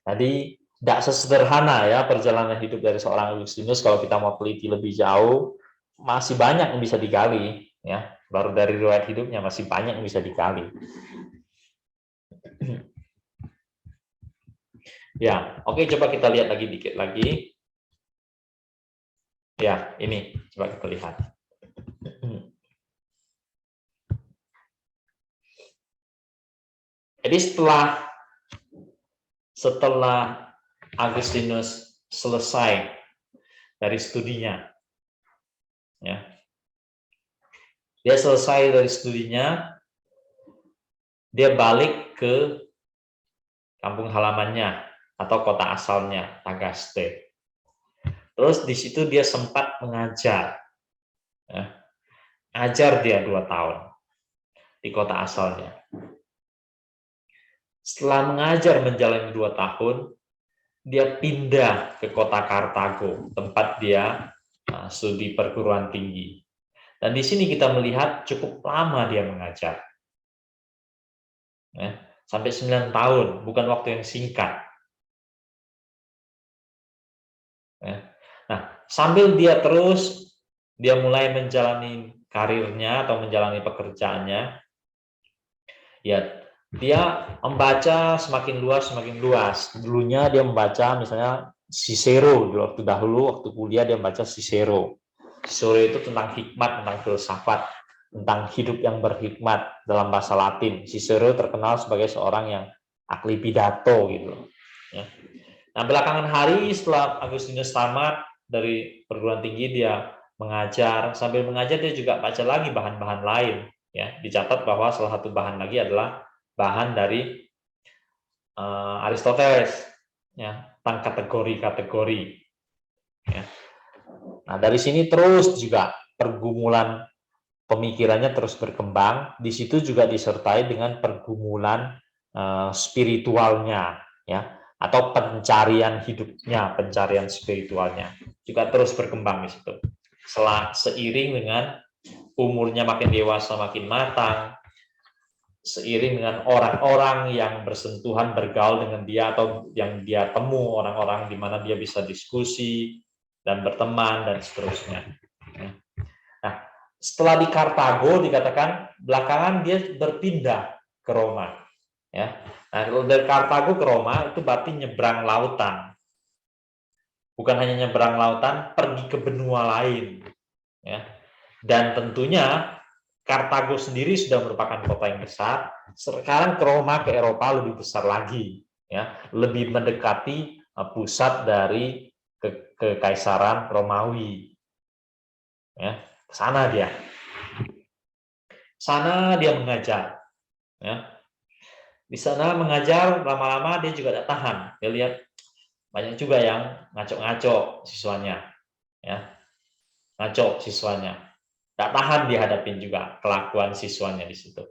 Jadi tidak sesederhana ya perjalanan hidup dari seorang Agustinus. Kalau kita mau teliti lebih jauh, masih banyak yang bisa digali ya. Baru dari riwayat hidupnya masih banyak yang bisa digali. Ya, oke, coba kita lihat lagi dikit lagi. Ya, ini coba kita lihat. Jadi setelah Agustinus selesai dari studinya, ya, dia selesai dari studinya, dia balik ke kampung halamannya atau kota asalnya, Tagaste. Terus di situ dia sempat mengajar, ya, ajar dia 2 tahun di kota asalnya. Setelah mengajar menjalani 2 tahun, dia pindah ke kota Kartago, tempat dia studi perguruan tinggi. Dan di sini kita melihat cukup lama dia mengajar. Ya, sampai 9 tahun, bukan waktu yang singkat. Ya. Nah, sambil dia mulai menjalani karirnya atau menjalani pekerjaannya, ya dia membaca semakin luas, semakin luas. Dulunya dia membaca misalnya Cicero, waktu kuliah dia membaca Cicero. Cicero itu tentang hikmat, tentang filsafat, tentang hidup yang berhikmat dalam bahasa Latin. Cicero terkenal sebagai seorang yang ahli pidato gitu. Ya. Nah, belakangan hari setelah Agustinus tamat dari perguruan tinggi, dia mengajar. Sambil mengajar dia juga baca lagi bahan-bahan lain. Ya, dicatat bahwa salah satu bahan lagi adalah bahan dari Aristoteles, ya, tentang kategori-kategori. Ya. Nah, dari sini terus juga pergumulan pemikirannya terus berkembang. Di situ juga disertai dengan pergumulan spiritualnya, ya, atau pencarian hidupnya, pencarian spiritualnya juga terus berkembang di situ. Seiring dengan umurnya makin dewasa, makin matang, seiring dengan orang-orang yang bersentuhan, bergaul dengan dia, atau yang dia temu, orang-orang di mana dia bisa diskusi dan berteman dan seterusnya. Nah, setelah di Kartago dikatakan belakangan dia berpindah ke Roma. Ya, nah kalau dari Kartago ke Roma itu berarti nyebrang lautan. Bukan hanya nyebrang lautan, pergi ke benua lain. Ya, dan tentunya Kartago sendiri sudah merupakan kota yang besar. Sekarang ke Roma, ke Eropa lebih besar lagi, ya, lebih mendekati pusat dari kekaisaran Romawi. Ya, ke sana dia. Sana dia mengajar. Ya. Di sana mengajar, lama-lama dia juga tidak tahan. Dia lihat banyak juga yang ngaco-ngaco siswanya. Ya. Ngaco siswanya. Tak tahan dihadapin juga kelakuan siswanya di situ.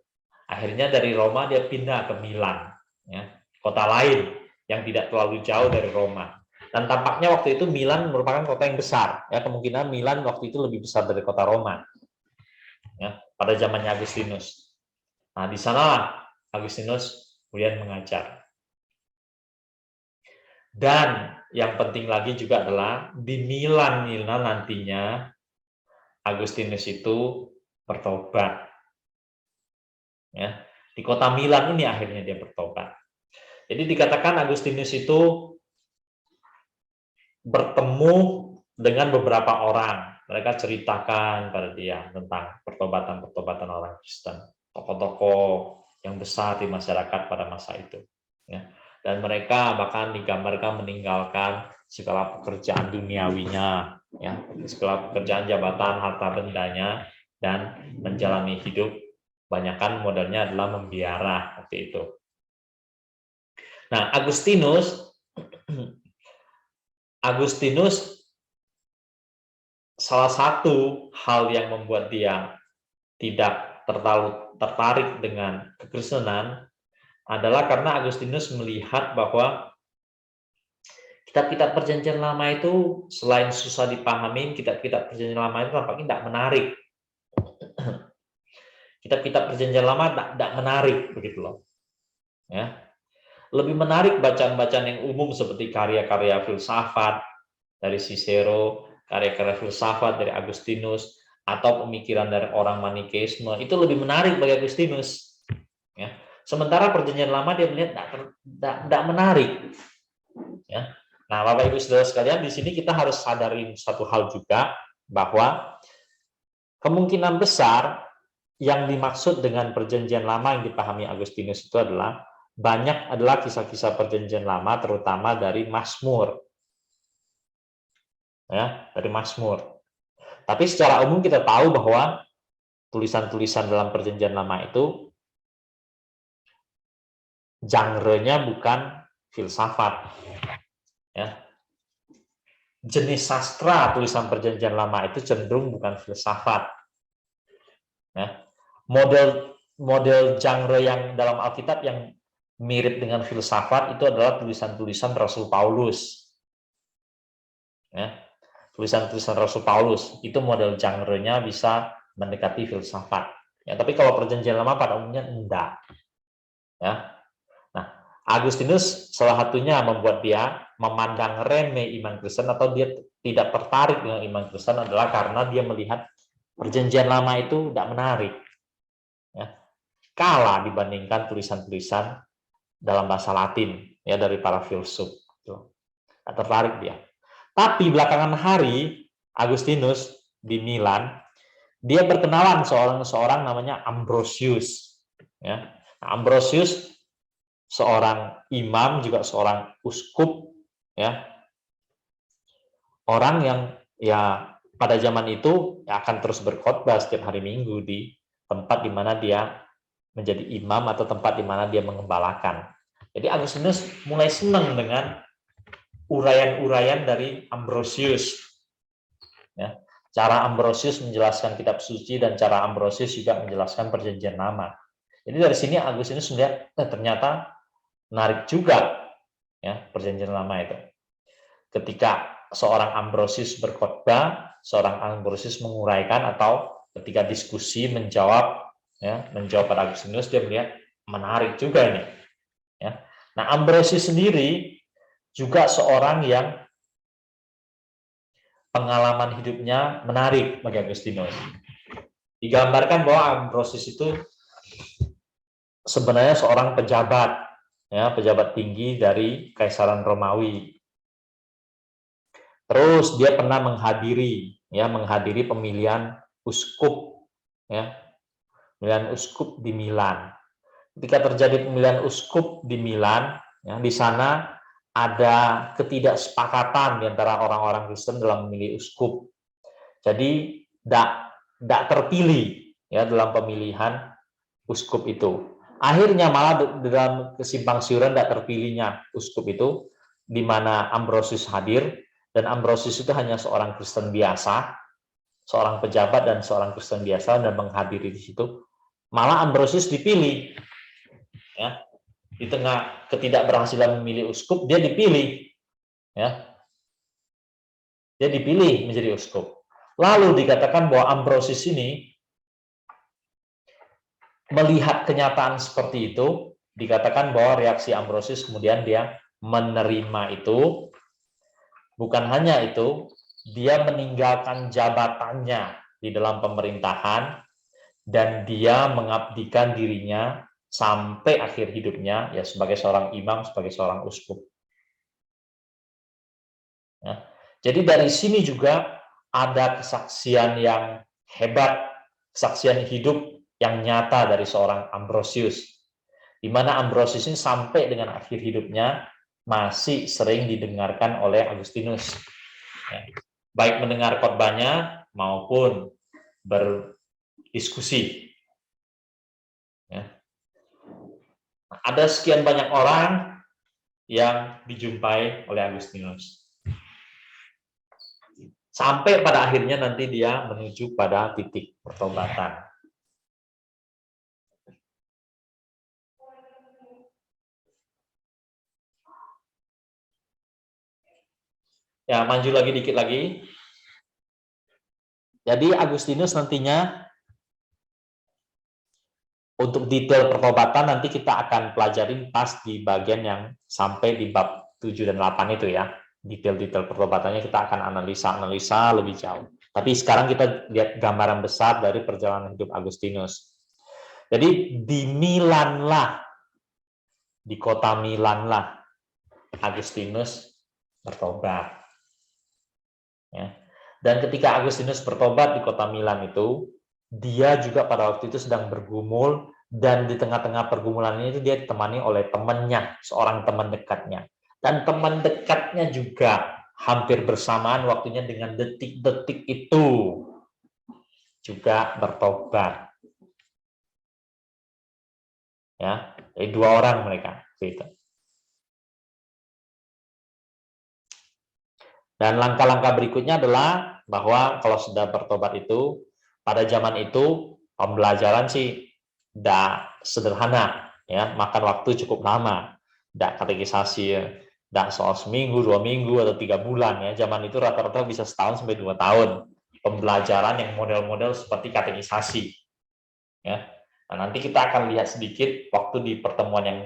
Akhirnya dari Roma dia pindah ke Milan, ya, kota lain yang tidak terlalu jauh dari Roma. Dan tampaknya waktu itu Milan merupakan kota yang besar. Ya, kemungkinan Milan waktu itu lebih besar dari kota Roma. Ya, pada zamannya Agustinus. Nah, di sana Agustinus kemudian mengajar. Dan yang penting lagi juga adalah di Milan nantinya Agustinus itu bertobat. Ya, di kota Milan ini akhirnya dia bertobat. Jadi dikatakan Agustinus itu bertemu dengan beberapa orang. Mereka ceritakan pada dia tentang pertobatan-pertobatan orang Kristen, tokoh-tokoh yang besar di masyarakat pada masa itu. Ya. Dan mereka bahkan digambarkan meninggalkan segala pekerjaan duniawinya, ya, segala pekerjaan jabatan, harta bendanya, dan menjalani hidup. Banyakkan modalnya adalah membiara seperti itu. Nah, Agustinus salah satu hal yang membuat dia tidak terlalu tertarik dengan kekristenan adalah karena Agustinus melihat bahwa kitab-kitab Perjanjian Lama itu selain susah dipahami, kitab-kitab Perjanjian Lama itu tampaknya tidak menarik. Kitab-kitab Perjanjian Lama tidak menarik begitu loh. Ya. lebih menarik bacaan-bacaan yang umum seperti karya-karya filsafat dari Cicero, karya-karya filsafat dari Agustinus, atau pemikiran dari orang Manikeisme, itu lebih menarik bagi Agustinus. Ya. Sementara Perjanjian Lama dia melihat tidak menarik. Ya. Nah, Bapak Ibu Saudara sekalian, di sini kita harus sadarin satu hal juga, bahwa kemungkinan besar yang dimaksud dengan Perjanjian Lama yang dipahami Agustinus itu adalah kisah-kisah Perjanjian Lama, terutama dari Mazmur. Ya, dari Mazmur. Tapi secara umum kita tahu bahwa tulisan-tulisan dalam Perjanjian Lama itu genre-nya bukan filsafat. Ya. Jenis sastra tulisan Perjanjian Lama itu cenderung bukan filsafat. Ya. Model genre yang dalam Alkitab yang mirip dengan filsafat itu adalah tulisan-tulisan Rasul Paulus. Ya. Tulisan-tulisan Rasul Paulus itu model genre-nya bisa mendekati filsafat. Ya, tapi kalau Perjanjian Lama pada umumnya enggak. Ya. Nah, Agustinus salah satunya membuat dia memandang remeh iman Kristen atau dia tidak tertarik dengan iman Kristen adalah karena dia melihat Perjanjian Lama itu tidak menarik. Ya. Kalah dibandingkan tulisan-tulisan dalam bahasa Latin ya dari para filsuf. Tidak tertarik dia. Tapi belakangan hari Agustinus di Milan dia berkenalan seorang namanya Ambrosius. Ya. Ambrosius seorang imam juga seorang uskup, ya, orang yang ya pada zaman itu akan terus berkhotbah setiap hari Minggu di tempat di mana dia menjadi imam atau tempat di mana dia mengembalakan. Jadi Agustinus mulai senang dengan uraian-uraian dari Ambrosius. Ya. Cara Ambrosius menjelaskan kitab suci dan cara Ambrosius juga menjelaskan Perjanjian Lama. Jadi dari sini Agustinus melihat ternyata menarik juga ya Perjanjian Lama itu. Ketika seorang Ambrosius berkhotbah, seorang Ambrosius menguraikan atau ketika diskusi menjawab pada Agustinus, dia melihat menarik juga ini. Ya. Nah, Ambrosius sendiri juga seorang yang pengalaman hidupnya menarik bagi Agustinus. Digambarkan bahwa Ambrosius itu sebenarnya seorang pejabat, ya, pejabat tinggi dari Kaisaran Romawi. Terus dia pernah menghadiri pemilihan uskup, ya, pemilihan uskup di Milan. Ketika terjadi pemilihan uskup di Milan, ya, di sana ada ketidaksepakatan di antara orang-orang Kristen dalam memilih uskup. Jadi tidak terpilih ya dalam pemilihan uskup itu. Akhirnya malah dalam kesimpang siuran tidak terpilihnya uskup itu, di mana Ambrosius hadir, dan Ambrosius itu hanya seorang Kristen biasa, seorang pejabat dan seorang Kristen biasa dan menghadiri di situ. Malah Ambrosius dipilih. Ya, di tengah ketidakberhasilan memilih uskup, dia dipilih. Ya. Dia dipilih menjadi uskup. Lalu dikatakan bahwa Ambrosius ini melihat kenyataan seperti itu, dikatakan bahwa reaksi Ambrosius kemudian dia menerima itu. Bukan hanya itu, dia meninggalkan jabatannya di dalam pemerintahan dan dia mengabdikan dirinya sampai akhir hidupnya ya sebagai seorang imam, sebagai seorang uskup. Ya. Jadi dari sini juga ada kesaksian yang hebat, kesaksian hidup yang nyata dari seorang Ambrosius, di mana Ambrosius ini sampai dengan akhir hidupnya masih sering didengarkan oleh Agustinus. Ya. Baik mendengar khotbahnya maupun berdiskusi. Ya. Ada sekian banyak orang yang dijumpai oleh Agustinus. Sampai pada akhirnya nanti dia menuju pada titik pertobatan. Ya, maju lagi dikit lagi. Jadi Agustinus nantinya Untuk detail pertobatan nanti kita akan pelajarin pas di bagian yang sampai di bab 7 dan 8 itu ya. Detail-detail pertobatannya kita akan analisa lebih jauh. Tapi sekarang kita lihat gambaran besar dari perjalanan hidup Agustinus. Jadi di Milanlah, di kota Milanlah Agustinus bertobat. Ya. Dan ketika Agustinus bertobat di kota Milan itu, dia juga pada waktu itu sedang bergumul, dan di tengah-tengah pergumulannya itu dia ditemani oleh temannya, seorang teman dekatnya. Dan teman dekatnya juga hampir bersamaan waktunya dengan detik-detik itu juga bertobat. Ya, jadi 2 orang mereka gitu. Dan langkah-langkah berikutnya adalah bahwa kalau sudah bertobat itu, pada zaman itu pembelajaran sih tidak sederhana, ya, makan waktu cukup lama, tidak katekisasi, ya, tidak soal seminggu, 2 minggu, atau 3 bulan, ya. Zaman itu rata-rata bisa setahun sampai 2 tahun pembelajaran yang model-model seperti katekisasi, ya. Nah, nanti kita akan lihat sedikit waktu di pertemuan yang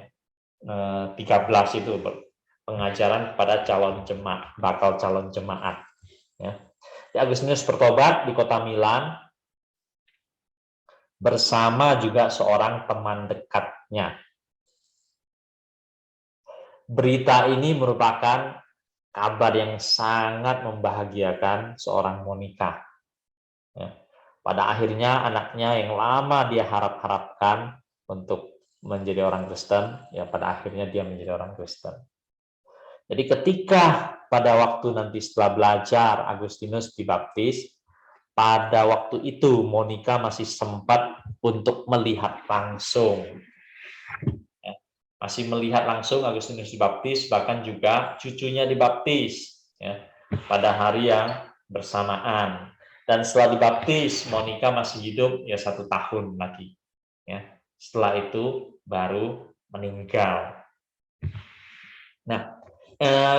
13 itu, pengajaran kepada calon jemaat, bakal calon jemaat. Ya. Agustinus bertobat di kota Milan bersama juga seorang teman dekatnya. Berita ini merupakan kabar yang sangat membahagiakan seorang Monica. Ya. Pada akhirnya anaknya yang lama dia harap-harapkan untuk menjadi orang Kristen, ya pada akhirnya dia menjadi orang Kristen. Jadi ketika pada waktu nanti setelah belajar Agustinus dibaptis, pada waktu itu Monica masih sempat untuk melihat langsung. Ya, masih melihat langsung Agustinus dibaptis, bahkan juga cucunya dibaptis, ya, pada hari yang bersamaan. Dan setelah dibaptis, Monica masih hidup ya 1 tahun lagi. Ya. Setelah itu baru meninggal. Nah,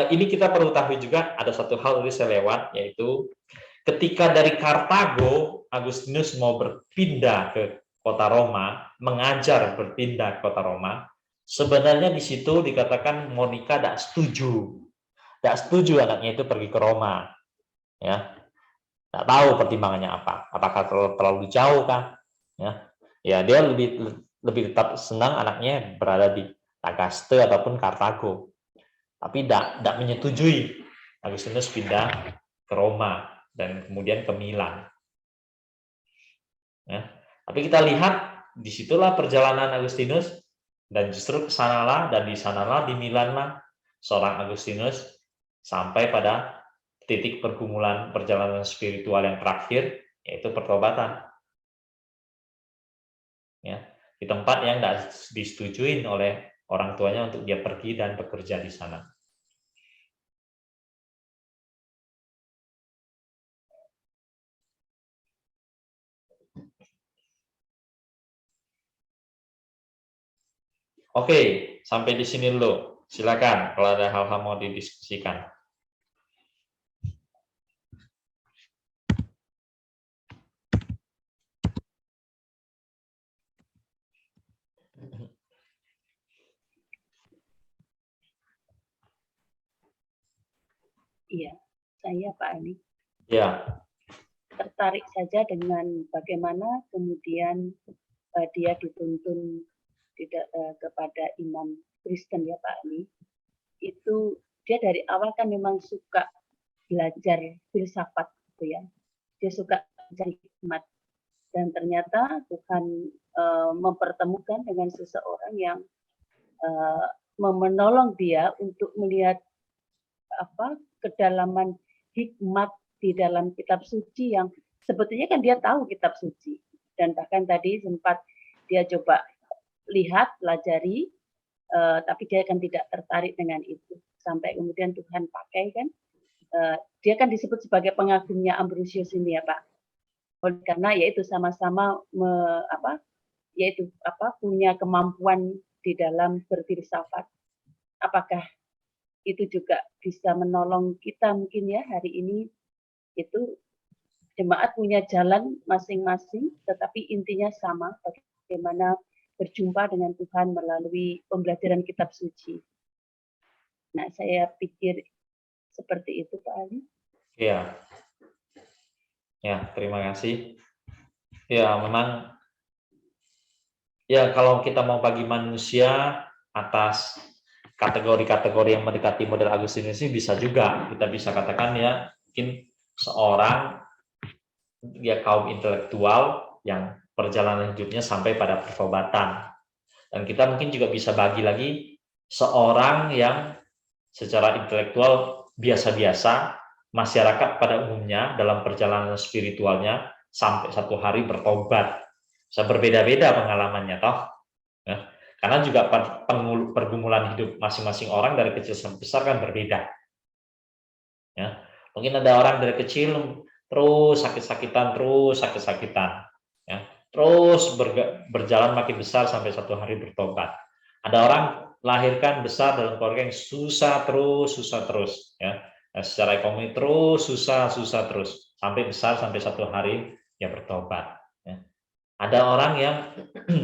ini kita perlu tahu juga ada satu hal tadi saya lewat, yaitu ketika dari Kartago Agustinus mau berpindah ke kota Roma, mengajar berpindah ke kota Roma, sebenarnya di situ dikatakan Monica tidak setuju anaknya itu pergi ke Roma, ya, tidak tahu pertimbangannya apa, apakah terlalu jauh kah, ya dia lebih tetap senang anaknya berada di Tagaste ataupun Kartago. Tapi tidak menyetujui Agustinus pindah ke Roma dan kemudian ke Milan. Ya. Tapi kita lihat disitulah perjalanan Agustinus, dan justru kesanalah dan di sanalah di Milanlah seorang Agustinus sampai pada titik pergumulan perjalanan spiritual yang terakhir, yaitu pertobatan. Ya, di tempat yang tidak disetujui oleh orang tuanya untuk dia pergi dan bekerja di sana. Oke, sampai di sini dulu. Silakan kalau ada hal-hal mau didiskusikan. Iya, saya Pak Ali. Ya. Tertarik saja dengan bagaimana kemudian dia dituntun kepada imam Kristen ya Pak Ali. Itu dia dari awal kan memang suka belajar filsafat gitu ya. Dia suka belajar hikmat, dan ternyata Tuhan mempertemukan dengan seseorang yang menolong dia untuk melihat kedalaman hikmat di dalam kitab suci yang sebetulnya kan dia tahu kitab suci, dan bahkan tadi sempat dia coba lihat, pelajari, tapi dia kan tidak tertarik dengan itu, sampai kemudian Tuhan pakai kan, dia kan disebut sebagai pengagumnya Ambrosius ini ya Pak, karena yaitu sama-sama punya kemampuan di dalam berfilsafat. Apakah itu juga bisa menolong kita mungkin ya hari ini? Itu jemaat punya jalan masing-masing, tetapi intinya sama, bagaimana berjumpa dengan Tuhan melalui pembelajaran kitab suci. Nah, saya pikir seperti itu, Pak Ali. Ya, ya, terima kasih. Ya, memang, ya kalau kita mau bagi manusia atas kategori-kategori yang mendekati model Agustinus ini bisa juga. Kita bisa katakan ya, mungkin seorang ya kaum intelektual yang perjalanan hidupnya sampai pada pertobatan. Dan kita mungkin juga bisa bagi lagi seorang yang secara intelektual biasa-biasa, masyarakat pada umumnya dalam perjalanan spiritualnya sampai satu hari bertobat. Bisa berbeda-beda pengalamannya, toh. Ya. Karena juga pergumulan hidup masing-masing orang dari kecil sampai besar kan berbeda. Ya. Mungkin ada orang dari kecil terus sakit-sakitan, ya. Terus berjalan makin besar sampai satu hari bertobat. Ada orang lahirkan besar dalam keluarga yang susah terus, ya. Nah, secara ekonomi terus susah terus sampai besar sampai satu hari ya bertobat. Ya. Ada orang yang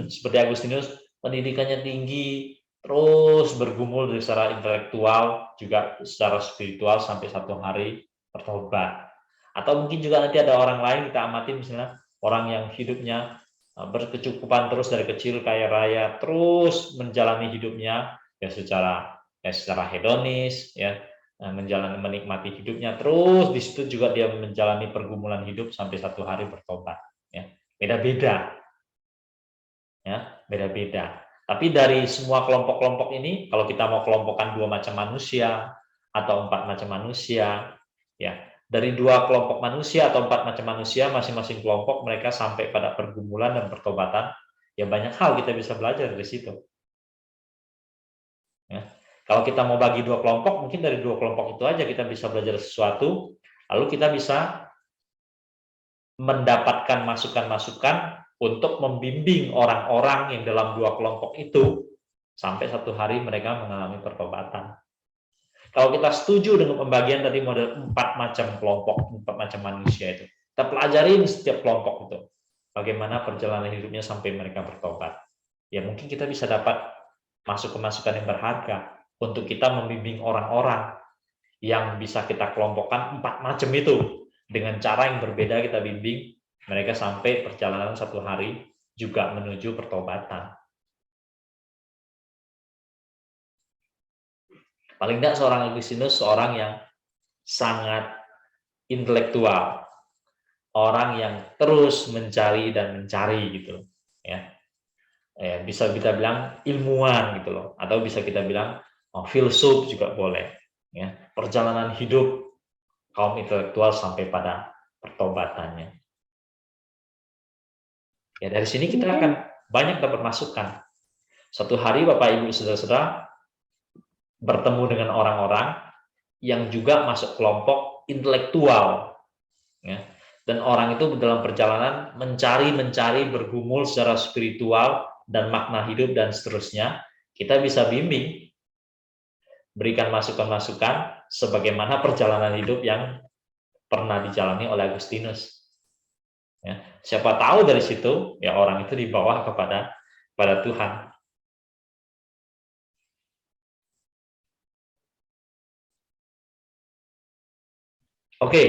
seperti Agustinus pendidikannya tinggi, terus bergumul secara intelektual juga secara spiritual sampai satu hari bertobat. Atau mungkin juga nanti ada orang lain kita amati misalnya orang yang hidupnya berkecukupan terus dari kecil kaya raya terus menjalani hidupnya ya secara hedonis ya menikmati hidupnya terus di situ juga dia menjalani pergumulan hidup sampai satu hari bertobat ya beda-beda ya beda-beda. Tapi dari semua kelompok-kelompok ini kalau kita mau kelompokkan 2 macam manusia atau 4 macam manusia ya dari 2 kelompok manusia atau 4 macam manusia masing-masing kelompok mereka sampai pada pergumulan dan pertobatan ya banyak hal kita bisa belajar dari situ ya. Kalau kita mau bagi 2 kelompok mungkin dari 2 kelompok itu aja kita bisa belajar sesuatu lalu kita bisa mendapatkan masukan-masukan untuk membimbing orang-orang yang dalam 2 kelompok itu sampai satu hari mereka mengalami pertobatan. Kalau kita setuju dengan pembagian tadi model 4 macam kelompok, 4 macam manusia itu, kita pelajarin setiap kelompok itu, bagaimana perjalanan hidupnya sampai mereka bertobat. Ya mungkin kita bisa dapat masukan-masukan yang berharga untuk kita membimbing orang-orang yang bisa kita kelompokkan 4 macam itu dengan cara yang berbeda kita bimbing mereka sampai perjalanan satu hari juga menuju pertobatan. Paling tidak seorang Agustinus seorang yang sangat intelektual, orang yang terus mencari dan mencari gitu, ya. Bisa kita bilang ilmuwan gitu loh, atau bisa kita bilang filsuf juga boleh, ya. Perjalanan hidup kaum intelektual sampai pada pertobatannya. Ya dari sini kita akan banyak dapat masukan. Satu hari Bapak Ibu Saudara-saudara bertemu dengan orang-orang yang juga masuk kelompok intelektual, ya. Dan orang itu dalam perjalanan mencari bergumul secara spiritual dan makna hidup dan seterusnya. Kita bisa bimbing, berikan masukan-masukan sebagaimana perjalanan hidup yang pernah dijalani oleh Agustinus. Ya, siapa tahu dari situ ya orang itu dibawa kepada Tuhan. Oke,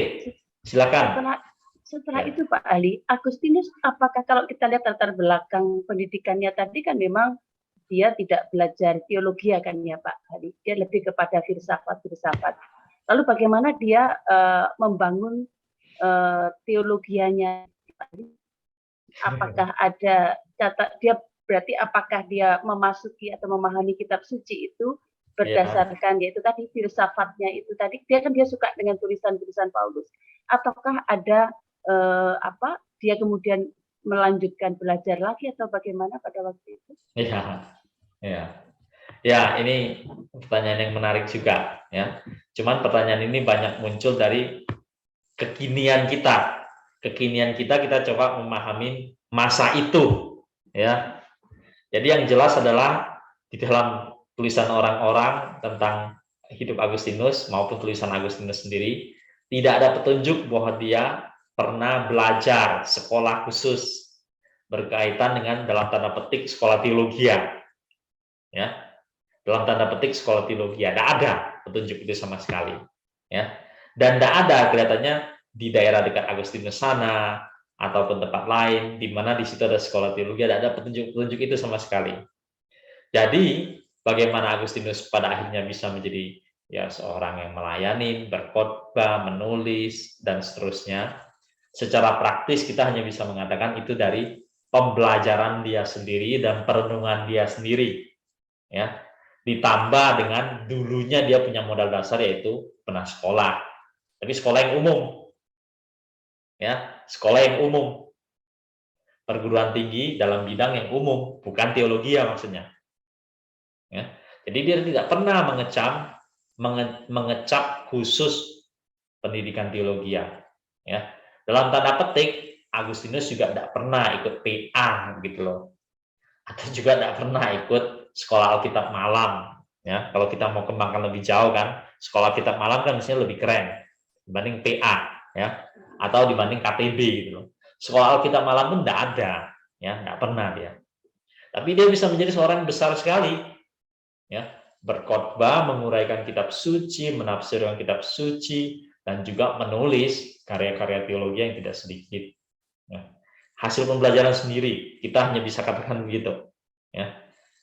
silakan. Setelah itu Pak Ali, Agustinus apakah kalau kita lihat latar belakang pendidikannya tadi kan memang dia tidak belajar teologi kan ya Pak Ali, dia lebih kepada filsafat. Lalu bagaimana dia membangun teologianya? Apakah ada dia berarti apakah dia memasuki atau memahami kitab suci itu berdasarkan yaitu tadi filsafatnya itu tadi dia suka dengan tulisan-tulisan Paulus ataukah ada dia kemudian melanjutkan belajar lagi atau bagaimana pada waktu itu? Ya ini pertanyaan yang menarik juga ya. Cuman pertanyaan ini banyak muncul dari kekinian kita kita coba memahami masa itu ya. Jadi yang jelas adalah di dalam tulisan orang-orang tentang hidup Agustinus maupun tulisan Agustinus sendiri tidak ada petunjuk bahwa dia pernah belajar sekolah khusus berkaitan dengan dalam tanda petik sekolah teologia, ya, dalam tanda petik sekolah teologia. Tidak ada petunjuk itu sama sekali, ya, dan tidak ada kelihatannya di daerah dekat Agustinus sana ataupun tempat lain di mana di situ ada sekolah teologi, tidak ada petunjuk itu sama sekali. Jadi bagaimana Agustinus pada akhirnya bisa menjadi ya seorang yang melayani, berkhotbah, menulis dan seterusnya? Secara praktis kita hanya bisa mengatakan itu dari pembelajaran dia sendiri dan perenungan dia sendiri, ya. Ditambah dengan dulunya dia punya modal dasar yaitu pernah sekolah, tapi sekolah yang umum, ya, sekolah yang umum, perguruan tinggi dalam bidang yang umum, bukan teologi ya maksudnya. Ya. Jadi dia tidak pernah mengecap khusus pendidikan teologi, ya. Dalam tanda petik, Agustinus juga tidak pernah ikut PA gitu loh, atau juga tidak pernah ikut sekolah Alkitab malam, ya. Kalau kita mau kembangkan lebih jauh kan, sekolah Alkitab malam kan mestinya lebih keren dibanding PA, ya, atau dibanding KTB gitu loh. Sekolah Alkitab malam pun tidak ada, ya, tidak pernah dia. Tapi dia bisa menjadi seorang yang besar sekali, ya, berkhotbah, menguraikan kitab suci, menafsirkan kitab suci, dan juga menulis karya-karya teologi yang tidak sedikit. Ya. Hasil pembelajaran sendiri, kita hanya bisa katakan begitu. Ya.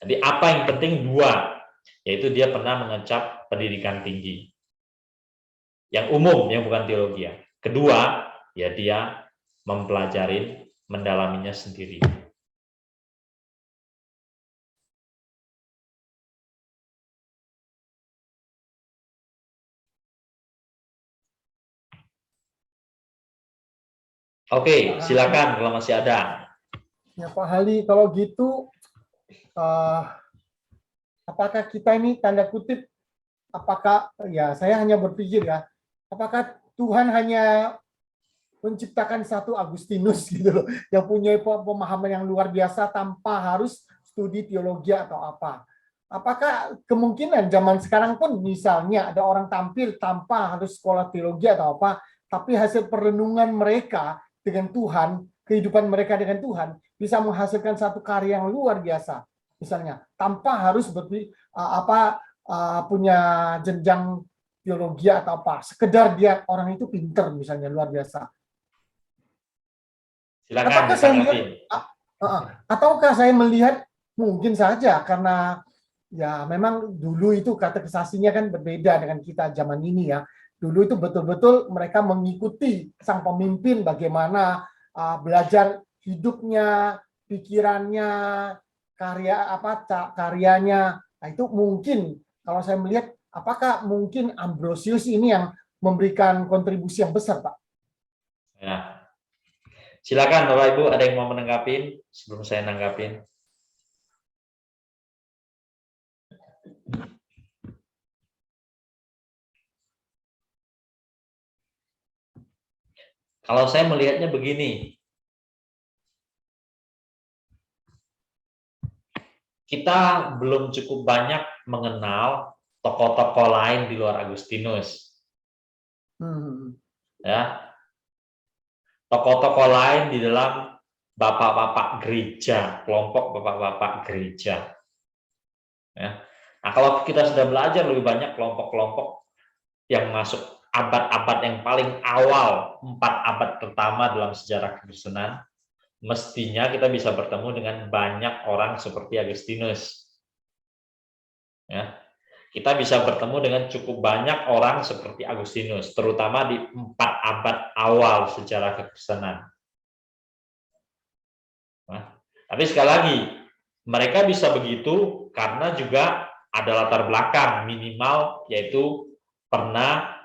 Jadi apa yang penting dua, yaitu dia pernah mengecap pendidikan tinggi, yang umum, yang bukan teologi. Kedua, ya dia mempelajari, mendalaminya sendiri. Oke, silakan kalau masih ada. Ya Pak Hali, kalau gitu, apakah kita ini tanda kutip, apakah ya saya hanya berpikir ya, apakah Tuhan hanya menciptakan satu Agustinus gitu loh, yang punya pemahaman yang luar biasa tanpa harus studi teologi atau apa? Apakah kemungkinan zaman sekarang pun misalnya ada orang tampil tanpa harus sekolah teologi atau apa, tapi hasil perenungan mereka dengan Tuhan, kehidupan mereka dengan Tuhan bisa menghasilkan satu karya yang luar biasa, misalnya tanpa harus punya jenjang teologi atau apa, sekedar dia orang itu pinter misalnya luar biasa. Silakan. Ataukah saya melihat mungkin saja karena ya memang dulu itu kategorisasinya kan berbeda dengan kita zaman ini ya. Dulu itu betul-betul mereka mengikuti sang pemimpin bagaimana belajar hidupnya, pikirannya, karyanya. Nah, itu mungkin kalau saya melihat apakah mungkin Ambrosius ini yang memberikan kontribusi yang besar, Pak? Ya. Silakan Bapak Ibu, ada yang mau menanggapin sebelum saya nanggapin? Kalau saya melihatnya begini, kita belum cukup banyak mengenal tokoh-tokoh lain di luar Agustinus. Ya, tokoh-tokoh lain di dalam bapak-bapak gereja, kelompok bapak-bapak gereja. Ya. Nah, kalau kita sudah belajar lebih banyak kelompok-kelompok yang masuk abad-abad yang paling awal, 4 abad pertama dalam sejarah Kekristenan, mestinya kita bisa bertemu dengan banyak orang seperti Agustinus. Ya. Kita bisa bertemu dengan cukup banyak orang seperti Agustinus, terutama di 4 abad awal sejarah Kekristenan. Nah, tapi sekali lagi, mereka bisa begitu karena juga ada latar belakang minimal, yaitu pernah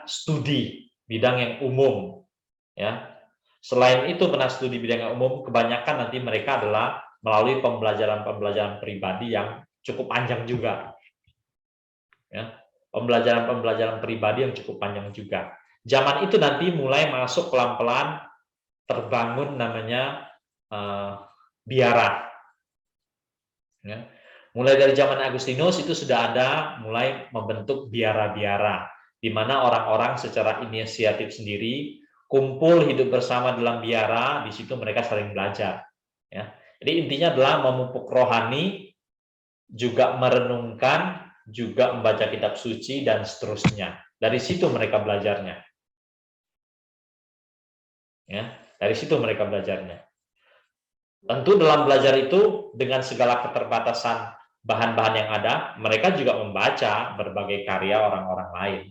studi bidang yang umum. Ya. Selain itu pernah studi bidang yang umum, kebanyakan nanti mereka adalah melalui pembelajaran pribadi yang cukup panjang juga. Ya, pembelajaran pribadi yang cukup panjang juga. Zaman itu nanti mulai masuk pelan-pelan terbangun namanya biara. Ya. Mulai dari zaman Agustinus itu sudah ada mulai membentuk biara-biara, di mana orang-orang secara inisiatif sendiri kumpul hidup bersama dalam biara, di situ mereka saling belajar. Ya. Jadi intinya adalah memupuk rohani, juga merenungkan, juga membaca kitab suci, dan seterusnya. Dari situ mereka belajarnya. Ya, dari situ mereka belajarnya. Tentu dalam belajar itu, dengan segala keterbatasan bahan-bahan yang ada, mereka juga membaca berbagai karya orang-orang lain.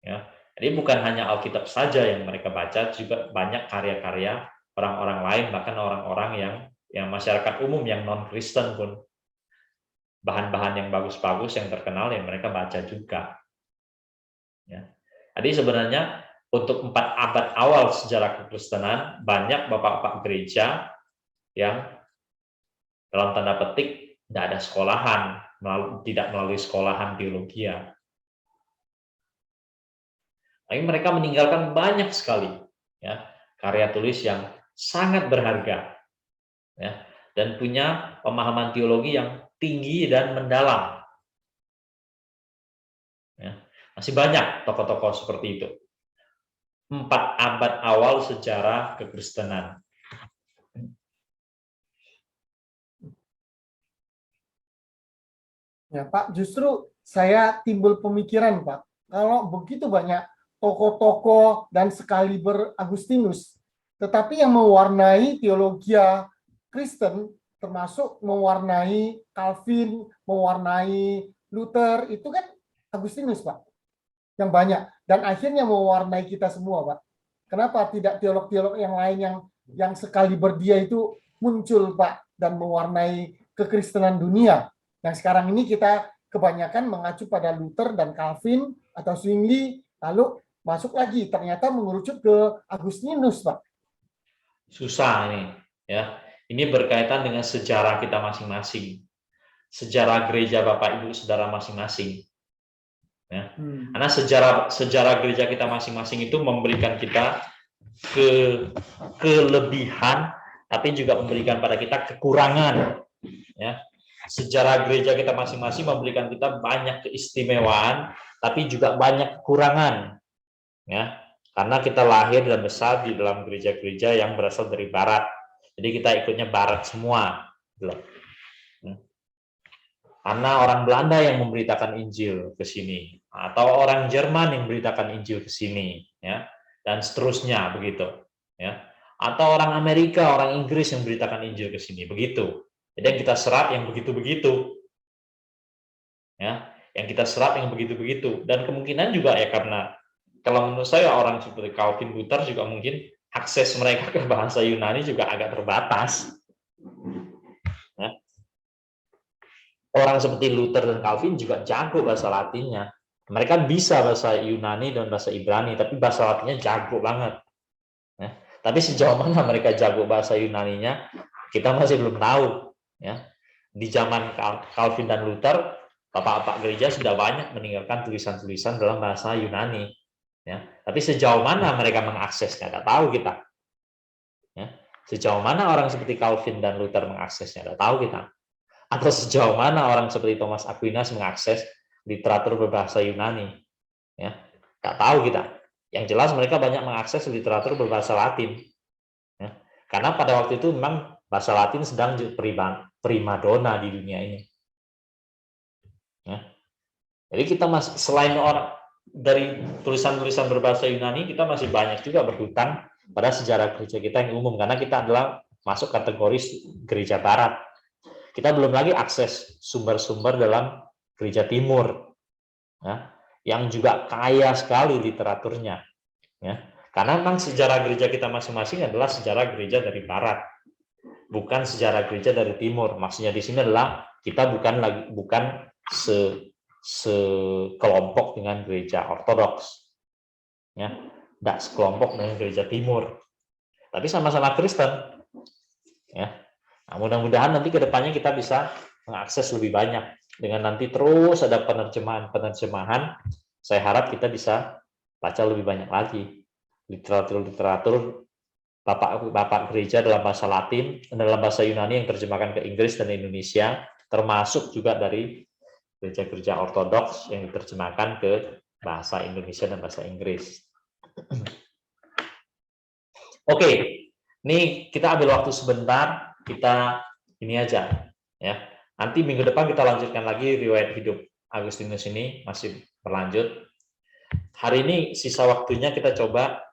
Ya, jadi bukan hanya Alkitab saja yang mereka baca, juga banyak karya-karya orang-orang lain, bahkan orang-orang yang masyarakat umum yang non-Kristen pun bahan-bahan yang bagus-bagus yang terkenal yang mereka baca juga. Ya. Jadi sebenarnya untuk 4 abad awal sejarah kekristenan, banyak bapak-bapak gereja yang dalam tanda petik tidak ada sekolahan, tidak melalui sekolahan teologi. Tapi mereka meninggalkan banyak sekali ya, karya tulis yang sangat berharga ya, dan punya pemahaman teologi yang tinggi dan mendalam. Ya, masih banyak tokoh-tokoh seperti itu. 4 abad awal sejarah kekristenan. Ya Pak, justru saya timbul pemikiran Pak, kalau begitu banyak tokoh-tokoh dan sekaliber Agustinus, tetapi yang mewarnai teologi Kristen, termasuk mewarnai Calvin, mewarnai Luther, itu kan Agustinus Pak, yang banyak, dan akhirnya mewarnai kita semua Pak. Kenapa tidak teolog-teolog yang lain yang sekaliber dia itu muncul Pak, dan mewarnai kekristenan dunia? Yang sekarang ini kita kebanyakan mengacu pada Luther dan Calvin atau Zwingli, lalu masuk lagi ternyata mengerucut ke Agustinus, Pak. Susah ini, ya. Ini berkaitan dengan sejarah kita masing-masing, sejarah gereja Bapak Ibu Saudara masing-masing. Ya. Karena sejarah gereja kita masing-masing itu memberikan kita kelebihan, tapi juga memberikan pada kita kekurangan. Ya. Sejarah gereja kita masing-masing memberikan kita banyak keistimewaan, tapi juga banyak kekurangan, ya, karena kita lahir dan besar di dalam gereja-gereja yang berasal dari Barat, jadi kita ikutnya Barat semua, karena orang Belanda yang memberitakan Injil ke sini, atau orang Jerman yang memberitakan Injil ke sini, ya, dan seterusnya begitu, ya, atau orang Amerika, orang Inggris yang memberitakan Injil ke sini, begitu. Jadi yang kita serap yang begitu-begitu, ya, yang kita serap yang begitu-begitu, dan kemungkinan juga ya karena kalau menurut saya orang seperti Calvin, Luther juga mungkin akses mereka ke bahasa Yunani juga agak terbatas. Ya. Orang seperti Luther dan Calvin juga jago bahasa Latinnya, mereka bisa bahasa Yunani dan bahasa Ibrani, tapi bahasa Latinnya jago banget. Ya. Tapi sejauh mana mereka jago bahasa Yunaninya, kita masih belum tahu. Ya, di zaman Calvin dan Luther, bapak-bapak gereja sudah banyak meninggalkan tulisan-tulisan dalam bahasa Yunani. Ya, tapi sejauh mana mereka mengaksesnya, tidak tahu kita. Ya, sejauh mana orang seperti Calvin dan Luther mengaksesnya, tidak tahu kita. Atau sejauh mana orang seperti Thomas Aquinas mengakses literatur berbahasa Yunani, ya, tidak tahu kita. Yang jelas mereka banyak mengakses literatur berbahasa Latin. Ya, karena pada waktu itu memang bahasa Latin sedang primadona di dunia ini. Ya. Jadi kita masih, selain orang dari tulisan-tulisan berbahasa Yunani, kita masih banyak juga berhutang pada sejarah gereja kita yang umum, karena kita adalah masuk kategori gereja Barat. Kita belum lagi akses sumber-sumber dalam gereja Timur, ya, yang juga kaya sekali literaturnya. Ya. Karena memang sejarah gereja kita masing-masing adalah sejarah gereja dari Barat, bukan sejarah gereja dari Timur. Maksudnya di sini adalah kita bukan sekelompok dengan gereja Ortodoks, ya, tidak sekelompok dengan gereja Timur, tapi sama-sama Kristen, ya. Nah, mudah-mudahan nanti kedepannya kita bisa mengakses lebih banyak dengan nanti terus ada penerjemahan. Saya harap kita bisa baca lebih banyak lagi literatur bapak gereja dalam bahasa Latin, dalam bahasa Yunani yang terjemahkan ke Inggris dan Indonesia, termasuk juga dari gereja-gereja Ortodoks yang diterjemahkan ke bahasa Indonesia dan bahasa Inggris. Oke, ini kita ambil waktu sebentar, kita ini aja ya. Nanti minggu depan kita lanjutkan lagi riwayat hidup Agustinus ini, masih berlanjut. Hari ini sisa waktunya kita coba